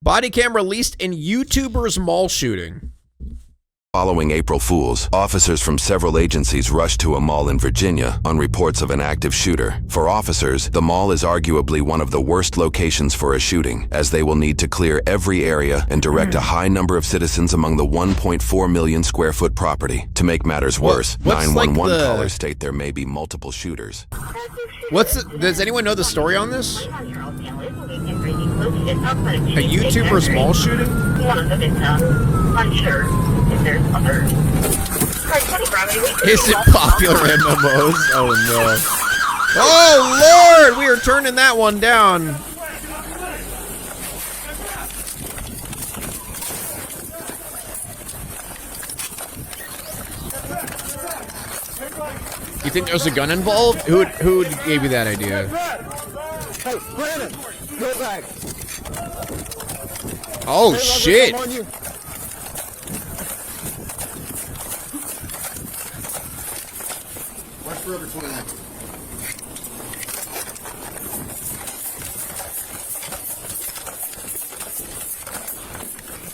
Bodycam released in YouTuber's mall shooting. Following April Fools, officers from several agencies rushed to a mall in Virginia on reports of an active shooter. For officers, the mall is arguably one of the worst locations for a shooting, as they will need to clear every area and direct a high number of citizens among the 1.4 million square foot property. To make matters worse, 911 callers state there may be multiple shooters. Does anyone know the story on this? A YouTuber's mall shooting? Unsure if there's others. Is it popular MMOs? Oh no. Oh Lord, we are turning that one down. You think there's a gun involved? Who gave you that idea? Hey, Brandon, go back. Oh shit.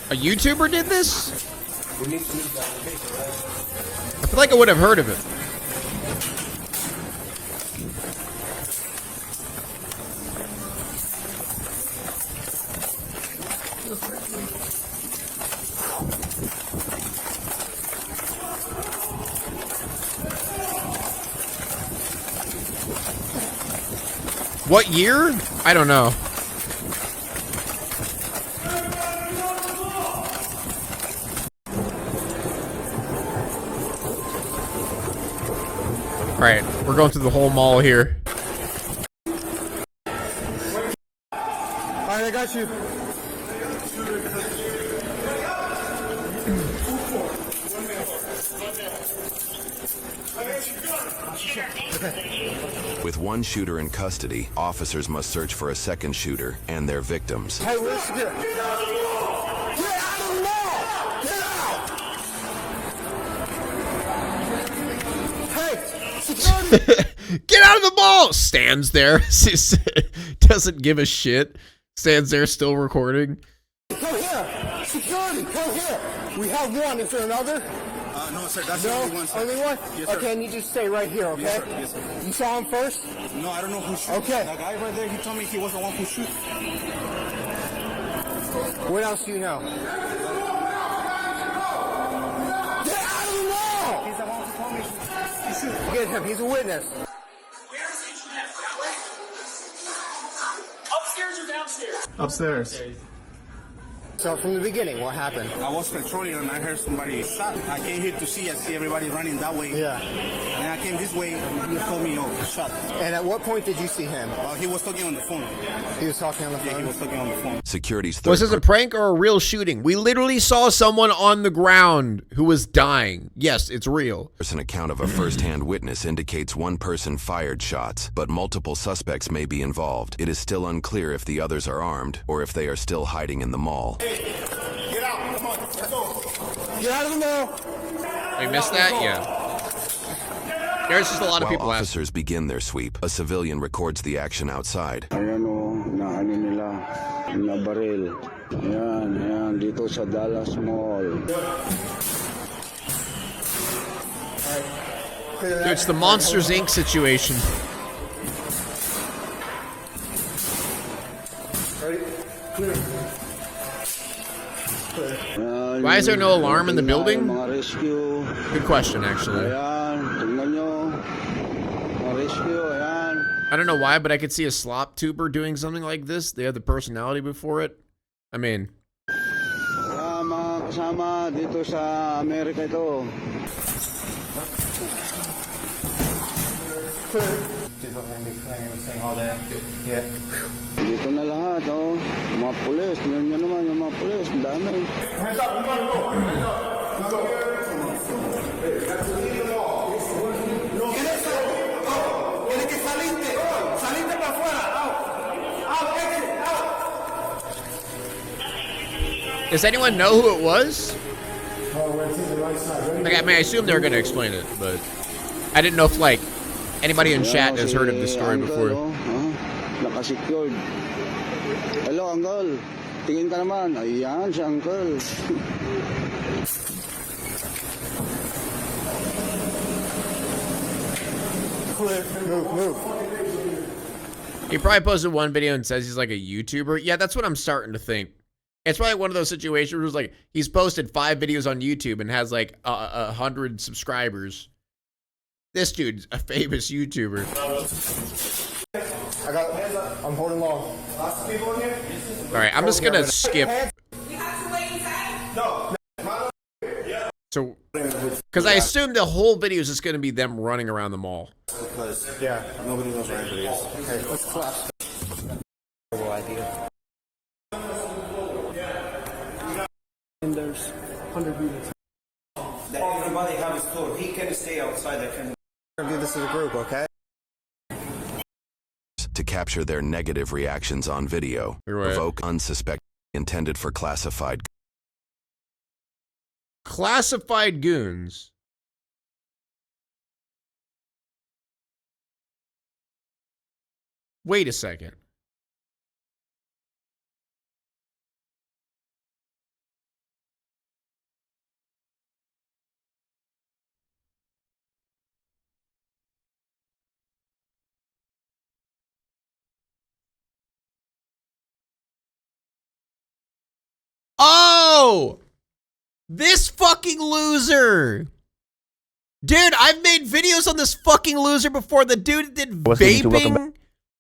A YouTuber did this? I feel like I would have heard of it. What year? I don't know. Alright, we're going through the whole mall here. Alright, I got you. With one shooter in custody, officers must search for a second shooter and their victims. Hey, where's the Get out of the mall! Get out! Hey, security! Get out of the mall! Stands there. Doesn't give a shit. Stands there still recording. Come here! Security, come here! We have one. Is there another? No, sir, that's the only one, sir. Only one? Yes, sir. Okay, I need you to stay right here, okay? Yes, sir. Yes, sir. You saw him first? No, I don't know who shot. Okay. That guy right there, he told me he was the one who shoot. What else do you know? Get out of the mall! He's the one who told me he shoot. Get him, he's a witness. Upstairs or downstairs? Upstairs. So from the beginning, what happened? I was patrolling and I heard somebody shot. I came here to see. I see everybody running that way. Yeah. And I came this way and he told me, oh, shot. And at what point did you see him? He was talking on the phone. He was talking on the Yeah, phone? he was talking on the phone. Security's Was this a prank or a real shooting? We literally saw someone on the ground who was dying. Yes, it's real. An account of a first-hand witness indicates one person fired shots, but multiple suspects may be involved. It is still unclear if the others are armed or if they are still hiding in the mall. Get out, come on, let's go. Get out of the mall! We missed that? Yeah. There's just a lot of While people asking. officers begin their sweep, a civilian records the action outside. Ayan o, naano nila, na baril. Ayan, dito sa Dallas Mall. Dude, it's the Monsters Inc. situation. Why is there no alarm in the building? Mga rescue. Good question, actually. Ayan, tingnan nyo. Mga rescue, ayan. I don't know why, but I could see a slop tuber doing something like this. They have the personality before it. I mean, Mga kasama dito sa Amerika ito. Dito na lahat, oh. Mga pulis, tingnan nyo naman yung mga pulis. Ang dami. does anyone know who it was? Like, I mean, I assume they're going to explain it, but I didn't know if, like, anybody in chat has heard of this story before. Naka-secured. Hello, Uncle. Tingin ka naman. Ayan, si Uncle. He probably posted one video and says he's like a YouTuber. Yeah, that's what I'm starting to think. It's probably one of those situations where it's like he's posted 5 videos on YouTube and has like 100 subscribers. This dude's a famous YouTuber. I'm holding long. Lots of people in here? All right, I'm just gonna skip. So, because I assume the whole video is just gonna be them running around the mall. Because, yeah, nobody knows where anybody is. Okay, let's clap. Terrible idea. And there's 100 units. That everybody have a store. He can stay outside. I can Do this as a group, okay? To capture their negative reactions on video. Right. Provoke unsuspecting intended for classified goons. Wait a second. Oh! This fucking loser! Dude, I've made videos on this fucking loser before. The dude did vaping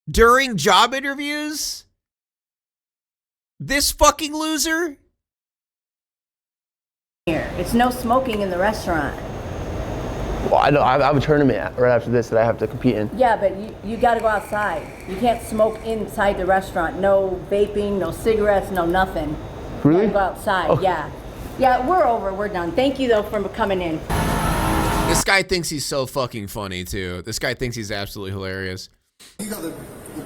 during job interviews. This fucking loser? Here, it's no smoking in the restaurant. Well, I know I have a tournament right after this that I have to compete in. Yeah, but you gotta go outside. You can't smoke inside the restaurant. No vaping, no cigarettes, no nothing. Really? You gotta go outside, Oh. yeah. Yeah, we're over, we're done. Thank you though for coming in. This guy thinks he's so fucking funny too. This guy thinks he's absolutely hilarious. You got the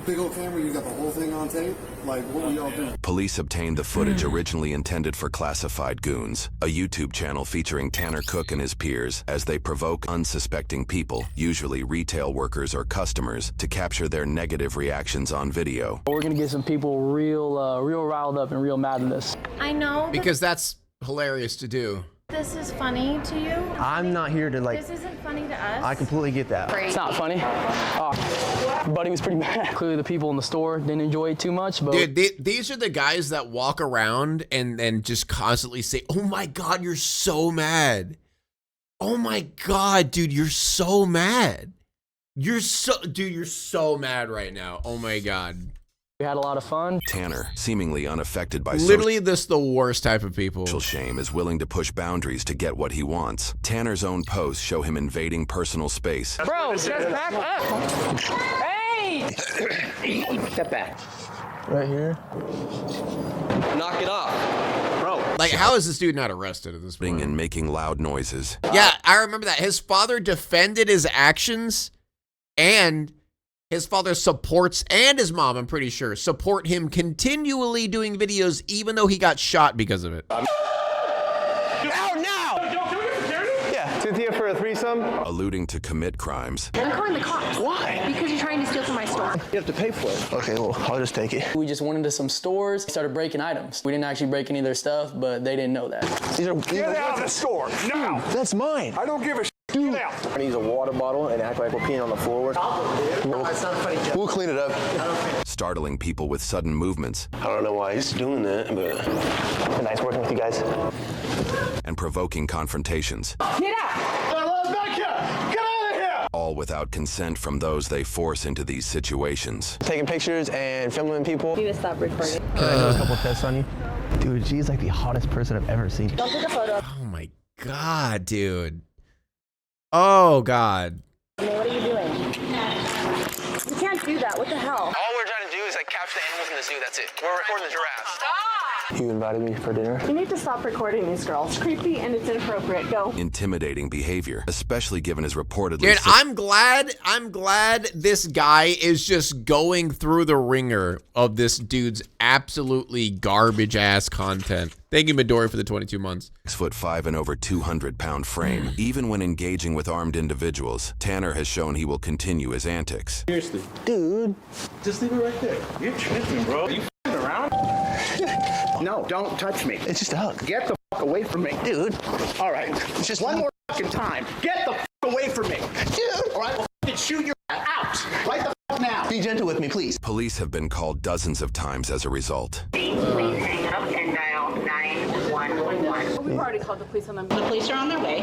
big old camera, you got the whole thing on tape? Like, what were y'all doing? Police obtained the footage originally intended for classified goons, a YouTube channel featuring Tanner Cook and his peers as they provoke unsuspecting people, usually retail workers or customers, to capture their negative reactions on video. We're gonna get some people real riled up and real mad at this. I know Because that's hilarious to do. this is funny to you. I'm not here to This isn't funny to us. I completely get that. It's not funny. Buddy was pretty mad. Clearly the people in the store didn't enjoy it too much, but Dude, these are the guys that walk around and just constantly say, "Oh my God, you're so mad. Oh my God, dude, you're so mad. You're so mad right now. Oh my God." we had a lot of fun. Tanner, seemingly unaffected by Literally, this the worst type of people. social shame, is willing to push boundaries to get what he wants. Tanner's own posts show him invading personal space. Bro, just back up. Hey! Step back. Right here. Knock it off. Bro. Like, how is this dude not arrested at this point? And making loud noises. Yeah, I remember that. His father defended his actions, and his father supports, and his mom, I'm pretty sure, support him continually doing videos even though he got shot because of it. Out now! Yeah, Cynthia for a threesome. Alluding to commit crimes. I'm calling the cops. Why? Because you're trying to steal from my store. You have to pay for it. Okay, well, I'll just take it. We just went into some stores, started breaking items. We didn't actually break any of their stuff, but they didn't know that. Get out of the store, now! That's mine. I don't give a shit. Get out! I use a water bottle and act like we're peeing on the floor. We'll clean it up. Startling people with sudden movements. I don't know why he's doing that, but it's nice working with you guys. And provoking confrontations. Get out! Back here! Get out of here! All without consent from those they force into these situations. Taking pictures and filming people. You need to stop recording. Can I do a couple tests on you? Dude, she's like the hottest person I've ever seen. Don't take a photo. Oh my God, dude. Oh God. What are you doing? You can't do that. What the hell? All we're trying to do is like capture the animals in the zoo, that's it. We're recording the giraffes. You invited me for dinner? You need to stop recording these girls. It's creepy and it's inappropriate. Go. Intimidating behavior, especially given his reportedly... Dude, I'm glad this guy is just going through the ringer of this dude's absolutely garbage ass content. Thank you, Midori, for the 22 months. 6'5" and over 200-pound frame. Even when engaging with armed individuals, Tanner has shown he will continue his antics. Seriously. Dude. Just leave it right there. You're tripping, bro. Are you f***ing around? No, don't touch me. It's just a hug. Get the fuck away from me. Dude. All right. It's just one more fucking time. Get the fuck away from me. Dude. All right, we'll fucking shoot your ass out. Right the fuck now. Be gentle with me, please. Police have been called dozens of times as a result. Please hang up and dial 911. We've already called the police on them. The police are on their way.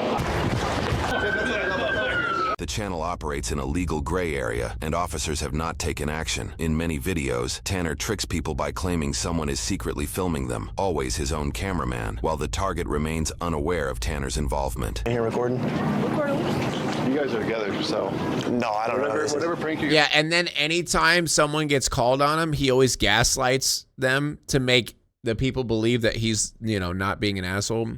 The channel operates in a legal gray area, and officers have not taken action. In many videos, Tanner tricks people by claiming someone is secretly filming them, always his own cameraman, while the target remains unaware of Tanner's involvement. You here recording? You guys are together, so. No, I don't know. Whatever prank you Yeah, and then anytime someone gets called on him, he always gaslights them to make the people believe that he's, you know, not being an asshole.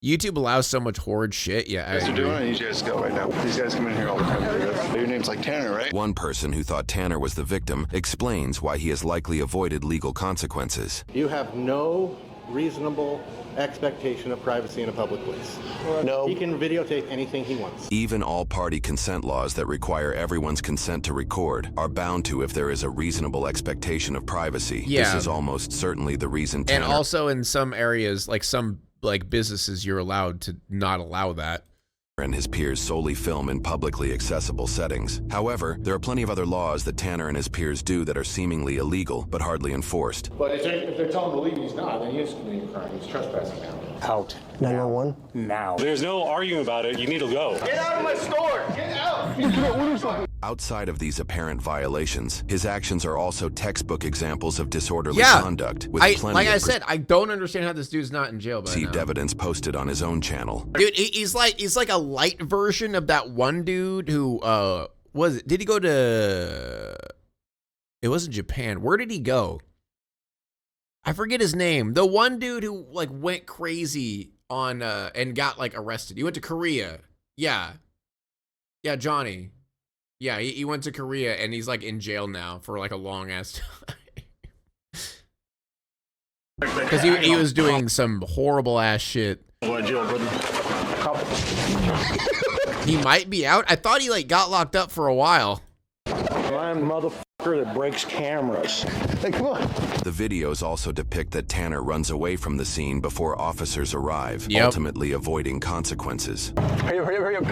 YouTube allows so much horrid shit. Yeah, guys are doing, I need you guys to go right now. These guys come in here all the time. Your name's like Tanner, right? One person who thought Tanner was the victim explains why he has likely avoided legal consequences. You have no reasonable expectation of privacy in a public place. No. He can videotape anything he wants. Even all-party consent laws that require everyone's consent to record are bound to if there is a reasonable expectation of privacy. Yeah. This is almost certainly the reason Tanner... And also in some areas, like some businesses, you're allowed to not allow that. And his peers solely film in publicly accessible settings. However, there are plenty of other laws that Tanner and his peers do that are seemingly illegal, but hardly enforced. But if they're telling him to leave, he's not, then he is committing a crime. He's trespassing now. Out. 911? Now. There's no arguing about it. You need to go. Get out of my store. Get out. Outside of these apparent violations, his actions are also textbook examples of disorderly conduct. With plenty like of I said, I don't understand how this dude's not in jail by now. Perceived evidence posted on his own channel. Dude, he's like a light version of that one dude who was it? Did he go to? It wasn't Japan. Where did he go? I forget his name. The one dude who like went crazy on and got like arrested. He went to Korea. Yeah, Johnny. Yeah, he went to Korea and he's like in jail now for like a long ass time. Because he was doing some horrible ass shit. He might be out. I thought he like got locked up for a while. I'm a motherfucker that breaks cameras. Hey, come on. The videos also depict that Tanner runs away from the scene before officers arrive, Yep. ultimately avoiding consequences. Hurry up.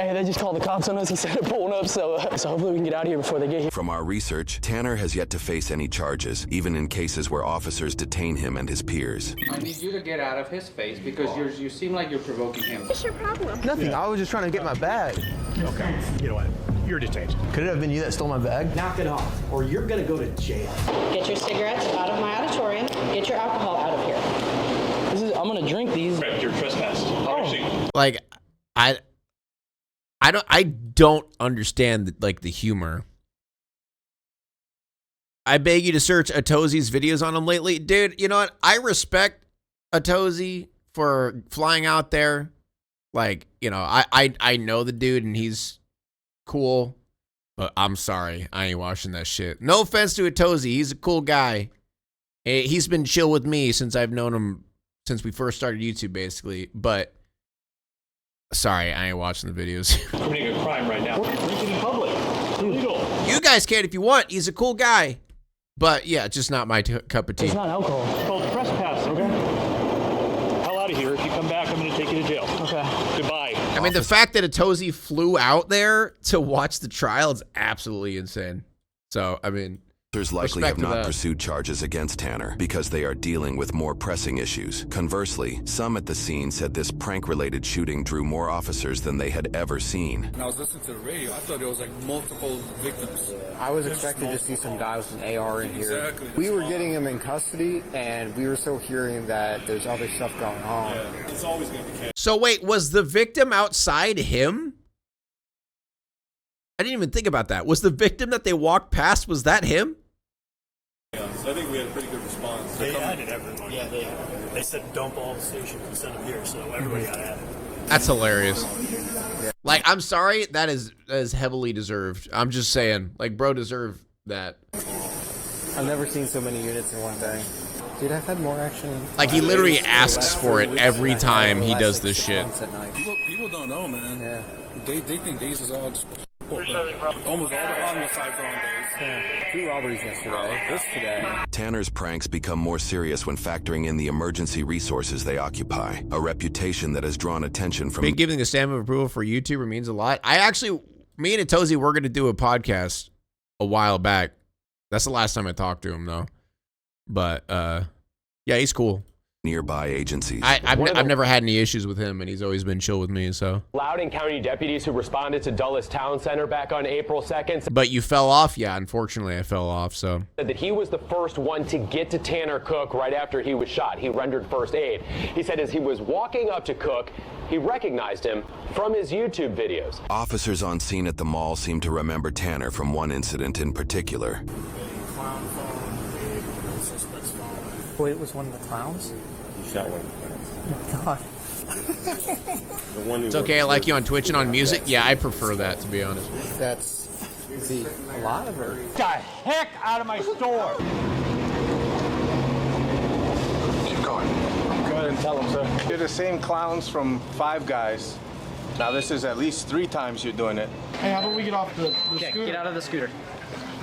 Hey, they just called the cops on us instead of pulling up, so hopefully we can get out of here before they get here. From our research, Tanner has yet to face any charges, even in cases where officers detain him and his peers. I need you to get out of his face because you seem like you're provoking him. What's your problem? Nothing. I was just trying to get my bag. Okay. You know what? You're detained. Could it have been you that stole my bag? Knock it off, or you're gonna go to jail. Get your cigarettes out of my auditorium. Get your alcohol out of here. I'm gonna drink these. Right, you're trespassing. Oh. Like, I don't understand the humor. I beg you to search Atozi's videos on him lately. Dude, you know what? I respect Atozi for flying out there. Like, you know, I know the dude and he's cool, but I'm sorry. I ain't watching that shit. No offense to Atozi. He's a cool guy. He's been chill with me since I've known him since we first started YouTube, basically. But sorry, I ain't watching the videos. Committing a crime right now. What are you drinking in public? It's illegal. You guys can if you want. He's a cool guy. But yeah, just not my cup of tea. It's not alcohol. It's called trespassing. Okay. Hell out of here. If you come back, I'm going to take you to jail. Okay. Goodbye. I mean, the fact that Atozi flew out there to watch the trial is absolutely insane. So, I mean, Officers likely respect have to not that. pursued charges against Tanner because they are dealing with more pressing issues. Conversely, some at the scene said this prank-related shooting drew more officers than they had ever seen. When I was listening to the radio, I thought there was like multiple victims. I was expecting to see some guy with an AR in here. Exactly. We were getting him in custody, and we were still hearing that there's other stuff going on. Yeah, it's always going to be cash. So wait, was the victim outside him? I didn't even think about that. Was the victim that they walked past, was that him? Yeah, so I think we had a pretty good response. They added everyone. Yeah, they said dump all the stations and send them here, so everybody got added. That's hilarious. Like, I'm sorry, that is heavily deserved. I'm just saying, like, bro deserved that. I've never seen so many units in one day. Dude, I've had more action. Like, he literally asks for it every time he does this shit. People don't know, man. Yeah. They think these is all just almost all the homicides are on days. 2 robberies yesterday. This today. Tanner's pranks become more serious when factoring in the emergency resources they occupy, a reputation that has drawn attention from... Big giving a stamp of approval for YouTuber means a lot. Me and Atozy were going to do a podcast a while back. That's the last time I talked to him, though. But, yeah, he's cool. Nearby agencies. I've never had any issues with him, and he's always been chill with me, so. Loudoun County deputies who responded to Dulles Town Center back on April 2nd. But you fell off? Yeah, unfortunately, I fell off, so. Said that he was the first one to get to Tanner Cook right after he was shot. He rendered first aid. He said as he was walking up to Cook, he recognized him from his YouTube videos. Officers on scene at the mall seem to remember Tanner from one incident in particular. Wait, it was one of the clowns? You shot one of the clowns. It's okay, I like you on Twitch and on music. Yeah, I prefer that, to be honest. That's a lot of her. Get the heck out of my store! Keep going. Go ahead and tell them, sir. You're the same clowns from Five Guys. Now this is at least 3 times you're doing it. Hey, how about we get off the scooter? Get out of the scooter.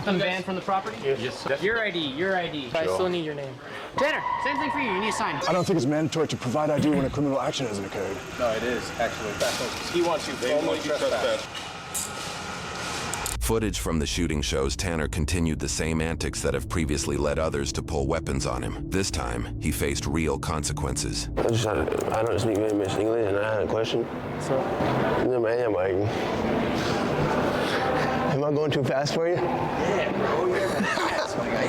Some van from the property? Yes. Your ID, your ID. I still need your name. Tanner, same thing for you. You need a sign. I don't think it's mandatory to provide ID when a criminal action hasn't occurred. No, it is, actually. He wants you formally trespassed. Footage from the shooting shows Tanner continued the same antics that have previously led others to pull weapons on him. This time, he faced real consequences. I don't speak very much English, and I had a question. So, No, man, am I going too fast for you? yeah, bro, you're fast, my guy.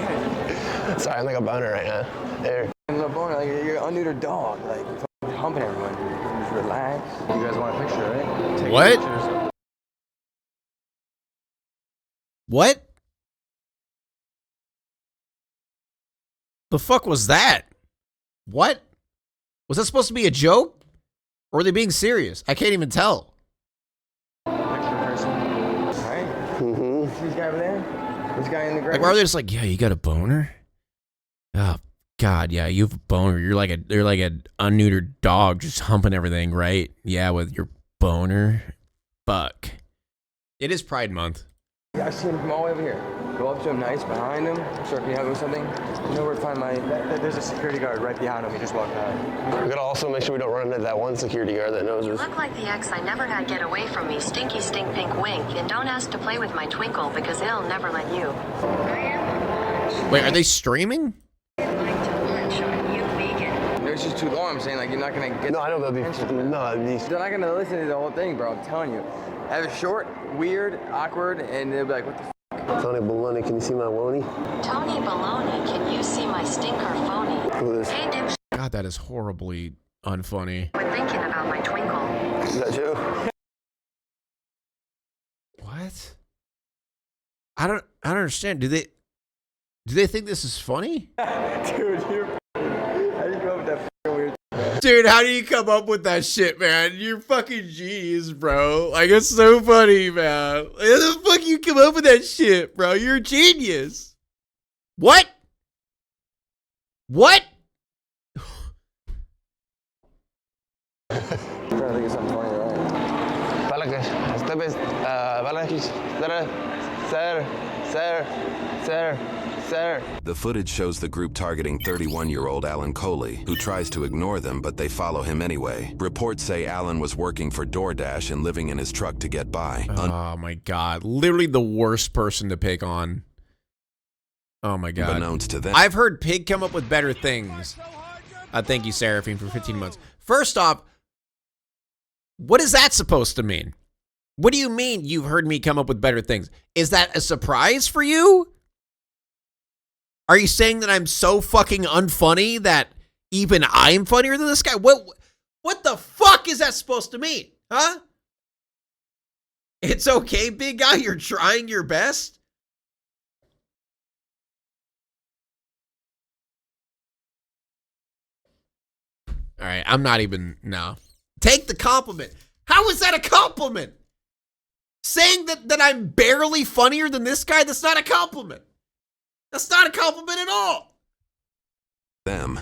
Sorry, I'm like a boner right now. There. Little boner, like you're an unneutered dog, like humping everyone. Just relax. You guys want a picture, right? Take What? pictures. What? The fuck was that? What? Was that supposed to be a joke? Or were they being serious? I can't even tell. This guy over there? This guy in the gray? Like, why are they just like, yeah, you got a boner? Oh, God, yeah, you have a boner. You're like an unneutered dog just humping everything, right? Yeah, with your boner. Fuck. It is Pride Month. I see him from all the way over here. Go up to him nice, behind him. Sure, can you help me with something? You know where to find my... There's a security guard right behind him. He just walked by. We gotta also make sure we don't run into that one security guard that knows us. Look like the ex I never had get away from me, stinky stink pink wink, and don't ask to play with my twinkle because he'll never let you. Wait, are they streaming? It's just too long. I'm saying, like, you're not gonna get... No, I know they'll be... No, they're not gonna listen to the whole thing, bro. I'm telling you. Have it short, weird, awkward, and they'll be like, what the f***? Tony Baloney, can you see my wony? Tony Baloney, can you see my stinker phony? Hey, dipshit. God, that is horribly unfunny. We're thinking about my twinkle. Is that you? What? I don't understand. Do they think this is funny? Dude, how do you go with that weird... Dude, how do you come up with that shit, man? You're fucking genius, bro. Like, it's so funny, man. How the fuck you come up with that shit, bro? You're a genius. What? What? I think it's something funny, Sir. The footage shows the group targeting 31-year-old Alan Coley, who tries to ignore them, but they follow him anyway. Reports say Alan was working for DoorDash and living in his truck to get by. Oh my God. Literally the worst person to pick on. Oh my God. Unbeknownst to them. I've heard Pig come up with better things. Thank you, Seraphine, for 15 months. First off, what is that supposed to mean? What do you mean you've heard me come up with better things? Is that a surprise for you? Are you saying that I'm so fucking unfunny that even I'm funnier than this guy? What the fuck is that supposed to mean? Huh? It's okay, big guy. You're trying your best. All right, I'm not even, no. Take the compliment. How is that a compliment? Saying that I'm barely funnier than this guy, that's not a compliment. That's not a compliment at all.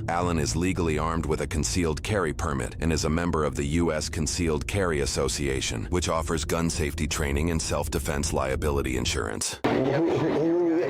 Alan is legally armed with a concealed carry permit and is a member of the U.S. Concealed Carry Association, which offers gun safety training and self-defense liability insurance. Who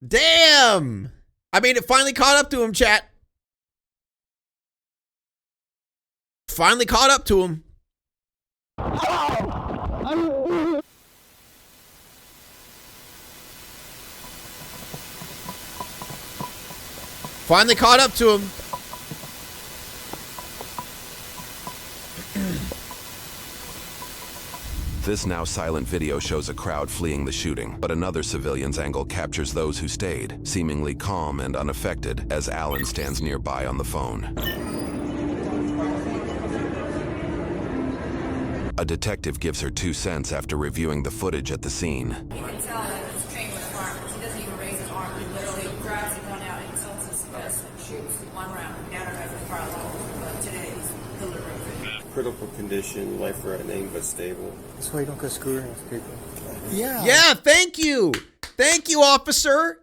Damn. I mean, it finally caught up to him, chat. Finally caught up to him. Finally caught up to him. This now silent video shows a crowd fleeing the shooting, but another civilian's angle captures those who stayed, seemingly calm and unaffected, as Alan stands nearby on the phone. A detective gives her 2 cents after reviewing the footage at the scene. You can tell that he's trained with firearms. He doesn't even raise his arm. He literally grabs the gun out and tilts his fist and shoots 1 round. Never knows his fire level, but today he's delivering. Critical condition, life-threatening, but stable. That's why you don't go screwing with people. Yeah, thank you. Thank you, officer.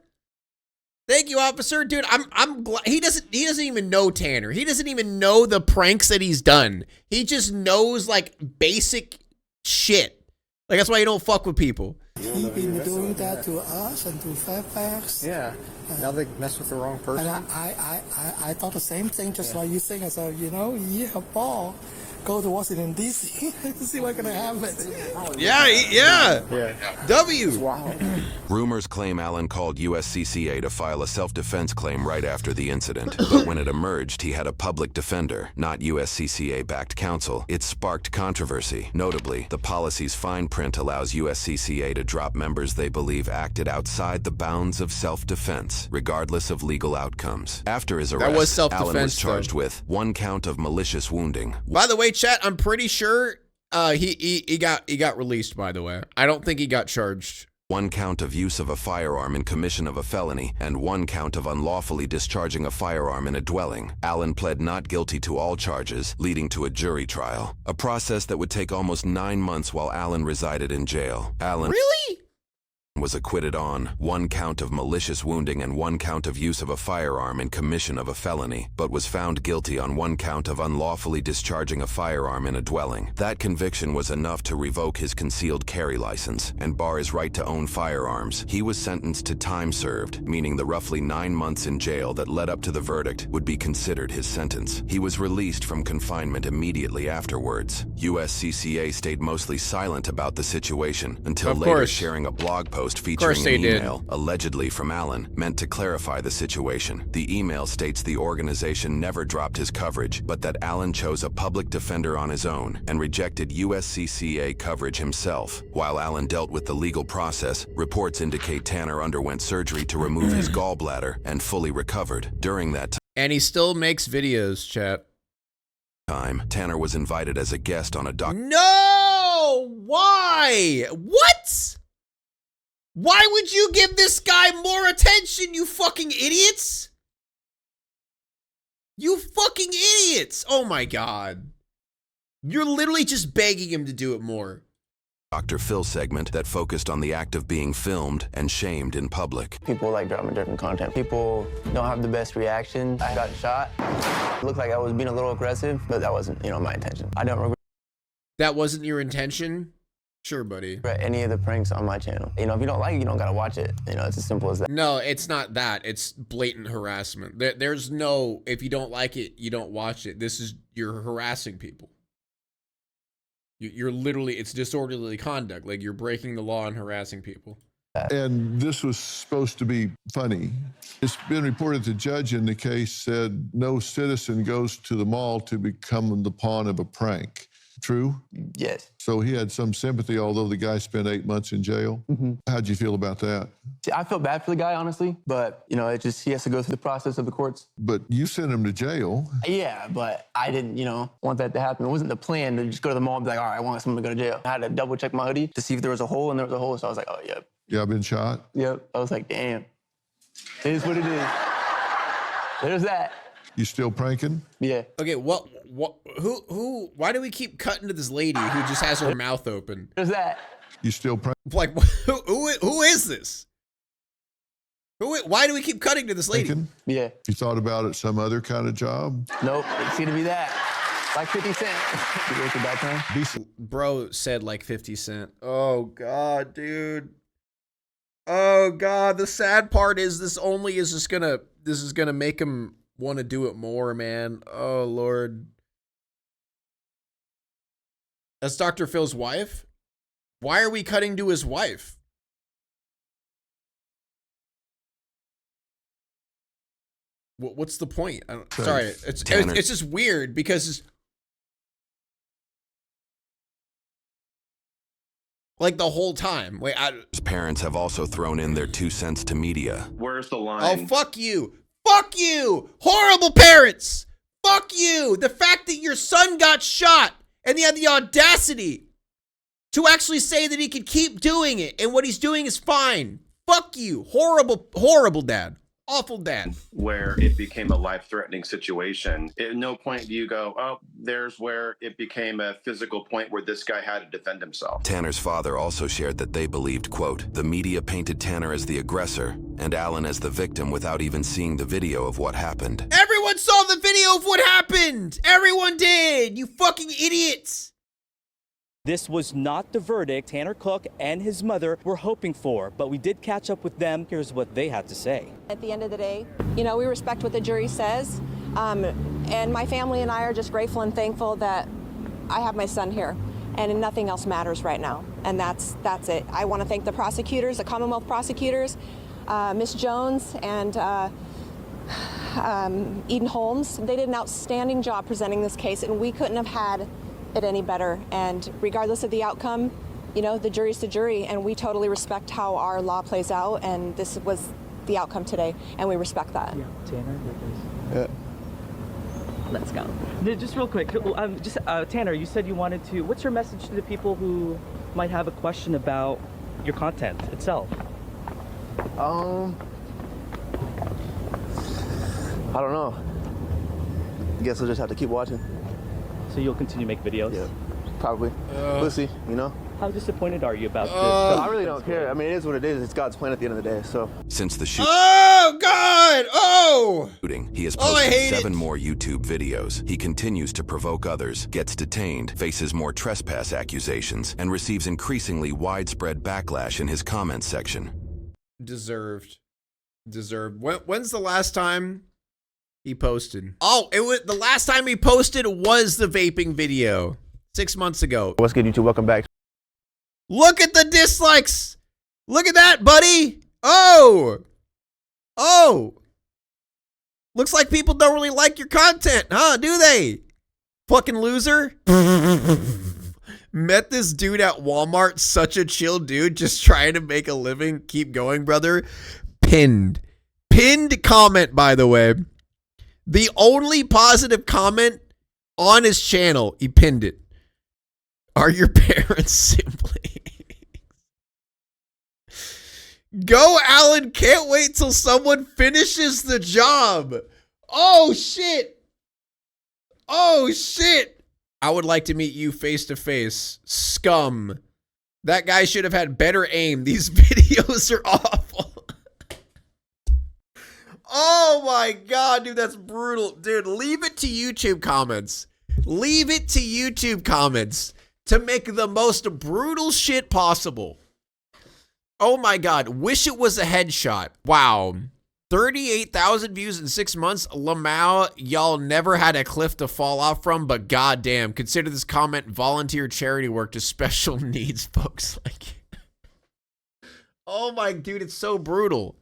Thank you, officer. Dude, I'm glad he doesn't even know Tanner. He doesn't even know the pranks that he's done. He just knows like basic shit. Like that's why you don't fuck with people. He's been doing that to us and to Fairfax. Yeah. Now they mess with the wrong person. And I thought the same thing, just like you saying. I said, you know, Paul, go to Washington D.C. to see what's gonna happen. Yeah. W. Wow. Rumors claim Alan called USCCA to file a self-defense claim right after the incident, but when it emerged he had a public defender, not USCCA-backed counsel. It sparked controversy. Notably, the policy's fine print allows USCCA to drop members they believe acted outside the bounds of self-defense, regardless of legal outcomes. After his arrest, That was self-defense, Alan was charged though. with 1 count of malicious wounding. By the way, chat, I'm pretty sure he got released, by the way. I don't think he got charged. 1 count of use of a firearm in commission of a felony, and 1 count of unlawfully discharging a firearm in a dwelling. Alan pled not guilty to all charges, leading to a jury trial. A process that would take almost 9 months while Alan resided in jail. Alan Really? was acquitted on 1 count of malicious wounding and 1 count of use of a firearm in commission of a felony, but was found guilty on 1 count of unlawfully discharging a firearm in a dwelling. That conviction was enough to revoke his concealed carry license and bar his right to own firearms. He was sentenced to time served, meaning the roughly 9 months in jail that led up to the verdict would be considered his sentence. He was released from confinement immediately afterwards. USCCA stayed mostly silent about the situation until later sharing a blog post featuring an email, allegedly from Alan, meant to clarify the situation. The email states the organization never dropped his coverage, but that Alan chose a public defender on his own and rejected USCCA coverage himself. While Alan dealt with the legal process, reports indicate Tanner underwent surgery to remove his gallbladder and fully recovered. During that And he still makes videos, chat. time, Tanner was invited as a guest on a No! Why? What? Why would you give this guy more attention, you fucking idiots? You fucking idiots! Oh my god. You're literally just begging him to do it more. Dr. Phil segment that focused on the act of being filmed and shamed in public. People like drama-driven content. People don't have the best reaction. I got shot. It looked like I was being a little aggressive, but that wasn't, my intention. I don't regret That wasn't your intention? Sure, buddy. any of the pranks on my channel. If you don't like it, you don't gotta watch it. It's as simple as that. No, it's not that. It's blatant harassment. There's no, if you don't like it, you don't watch it. You're harassing people. You're literally, it's disorderly conduct. Like you're breaking the law and harassing people. And this was supposed to be funny. It's been reported the judge in the case said no citizen goes to the mall to become the pawn of a prank. True? Yes. So he had some sympathy, although the guy spent 8 months in jail. How'd you feel about that? See, I felt bad for the guy, honestly, but, he has to go through the process of the courts. But you sent him to jail. Yeah, but I didn't, want that to happen. It wasn't the plan to just go to the mall and be like, all right, I want someone to go to jail. I had to double check my hoodie to see if there was a hole, and there was a hole, so I was like, oh, yep. Yeah, I've been shot. Yep. I was like, damn. It is what it is. There's that. You still pranking? Yeah. Okay, why do we keep cutting to this lady who just has her mouth open? There's that. You still pranking? Like, who is this? Why do we keep cutting to this lady? Yeah. You thought about it, some other kind of job? Nope, it seemed to be that. Like 50 Cent. You wake at that time? Bro said like 50 Cent. Oh, God, dude. Oh God, the sad part is this is gonna make him want to do it more, man. Oh Lord. That's Dr. Phil's wife? Why are we cutting to his wife? What's the point? Sorry, it's just weird because like the whole time. Wait, His parents have also thrown in their 2 cents to media. Where's the line? Oh, fuck you. Fuck you. Horrible parents. Fuck you. The fact that your son got shot and he had the audacity to actually say that he could keep doing it and what he's doing is fine. Fuck you. Horrible, horrible dad. Awful dad. Where it became a life-threatening situation. At no point do you go, oh, there's where it became a physical point where this guy had to defend himself. Tanner's father also shared that they believed, quote, the media painted Tanner as the aggressor and Alan as the victim without even seeing the video of what happened. Everyone saw the video of what happened. Everyone did. You fucking idiots. This was not the verdict Tanner Cook and his mother were hoping for, but we did catch up with them. Here's what they had to say. At the end of the day, you know, we respect what the jury says, and my family and I are just grateful and thankful that I have my son here, and nothing else matters right now, and that's it. I want to thank the prosecutors, the Commonwealth prosecutors, Miss Jones and Eden Holmes. They did an outstanding job presenting this case, and we couldn't have had it any better. And regardless of the outcome, you know, the jury's the jury, and we totally respect how our law plays out, and this was the outcome today, and we respect that. Yeah, Tanner, Yeah. Let's go. Just real quick, Tanner, you said you wanted to, what's your message to the people who might have a question about your content itself? I don't know. I guess we'll just have to keep watching. So you'll continue to make videos? Yeah, probably. We'll see, you know? How disappointed are you about this? I really don't care. I mean, it is what it is. It's God's plan at the end of the day, so. Since the shooting, Oh God! Oh! he has Oh, I posted hate 7 it. more YouTube videos. He continues to provoke others, gets detained, faces more trespass accusations, and receives increasingly widespread backlash in his comments section. Deserved. When's the last time he posted? Oh, it was the last time he posted was the vaping video 6 months ago. What's good, YouTube? Welcome back. Look at the dislikes. Look at that, buddy. Oh. Looks like people don't really like your content, huh? Do they? Fucking loser. Met this dude at Walmart. Such a chill dude. Just trying to make a living. Keep going, brother. Pinned comment, by the way. The only positive comment on his channel. He pinned it. Are your parents siblings? Go, Alan. Can't wait till someone finishes the job. Oh, shit. I would like to meet you face to face. Scum. That guy should have had better aim. These videos are awful. Oh my God, dude, that's brutal. Dude, leave it to YouTube comments. Leave it to YouTube comments to make the most brutal shit possible. Oh my God, wish it was a headshot. Wow. 38,000 views in 6 months. Lamau, y'all never had a cliff to fall off from, but goddamn, consider this comment volunteer charity work to special needs folks like you. Oh my dude, it's so brutal.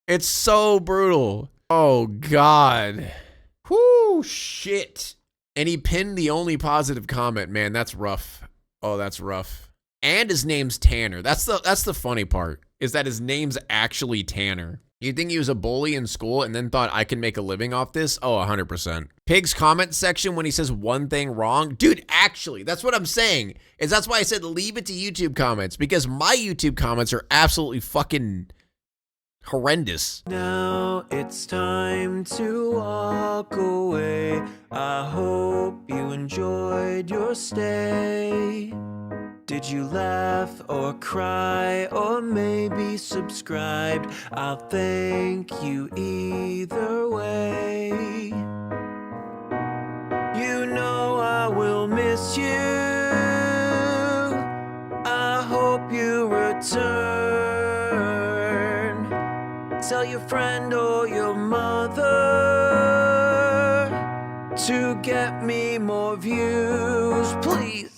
It's so brutal. Oh God. Whoo, shit. And he pinned the only positive comment, man. That's rough. Oh, that's rough. And his name's Tanner. That's the funny part, is that his name's actually Tanner. You think he was a bully in school and then thought I can make a living off this? Oh, 100%. Pig's comment section when he says one thing wrong. Dude, actually, that's what I'm saying. Is that's why I said leave it to YouTube comments, because my YouTube comments are absolutely fucking horrendous. Now it's time to walk away. I hope you enjoyed your stay. Did you laugh or cry or maybe subscribed? I'll thank you either way. You know I will miss you. I hope you return. Tell your friend or your mother to get me more views, please.